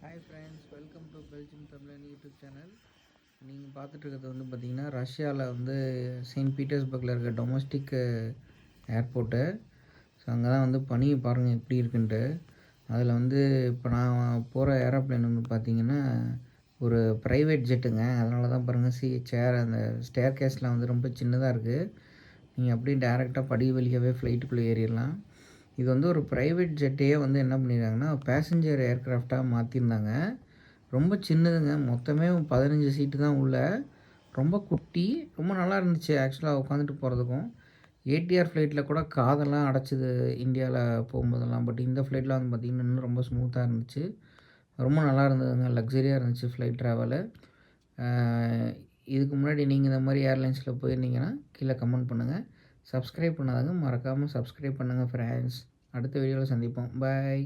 Hi friends, welcome to Belgium தமிழன் YouTube channel. நீங்கள் பார்த்துட்ருக்கிறது வந்து பார்த்திங்கன்னா ரஷ்யாவில் வந்து செயின்ட் பீட்டர்ஸ்பர்கில் இருக்க டொமஸ்டிக் ஏர்போர்ட்டு. ஸோ அங்கே தான் வந்து பனி பாருங்கள் எப்படி இருக்குன்ட்டு. அதில் வந்து இப்போ நான் போகிற ஏரோப்ளேன் வந்து பார்த்திங்கன்னா ஒரு ப்ரைவேட் ஜெட்டுங்க. அதனால தான் பாருங்கள் அந்த ஸ்டேர் கேஸ்லாம் வந்து ரொம்ப சின்னதாக இருக்குது. நீங்கள் அப்படியே டேரெக்டாக படி வழியாகவே ஃப்ளைட்டுக்குள்ளே ஏறிடலாம். இது வந்து ஒரு ப்ரைவேட் ஜெட்டையே வந்து என்ன பண்ணியிருக்காங்கன்னா பேசஞ்சர் ஏர்க்ராஃப்டாக மாற்றிருந்தாங்க. ரொம்ப சின்னதுங்க, மொத்தமே 15 சீட்டு தான் உள்ள. ரொம்ப குட்டி, ரொம்ப நல்லா இருந்துச்சு ஆக்சுவலாக உட்காந்துட்டு போகிறதுக்கும். ஏடிஆர் ஃப்ளைட்டில் கூட காதெல்லாம் அடைச்சிது இந்தியாவில் போகும்போதெல்லாம். பட் இந்த ஃப்ளைட்டில் வந்து பார்த்திங்கன்னா இன்னும் ரொம்ப ஸ்மூத்தாக இருந்துச்சு. ரொம்ப நல்லா இருந்ததுங்க, லக்ஸரியாக இருந்துச்சு ஃப்ளைட் ட்ராவலு. இதுக்கு முன்னாடி நீங்கள் இந்த மாதிரி ஏர்லைன்ஸில் போயிருந்தீங்கன்னா கீழே கமெண்ட் பண்ணுங்கள். சப்ஸ்கிரைப் பண்ணாதவங்க மறக்காமல் சப்ஸ்கிரைப் பண்ணுங்கள் ஃப்ரெண்ட்ஸ். அடுத்த வீடியோவில் சந்திப்போம். பாய்.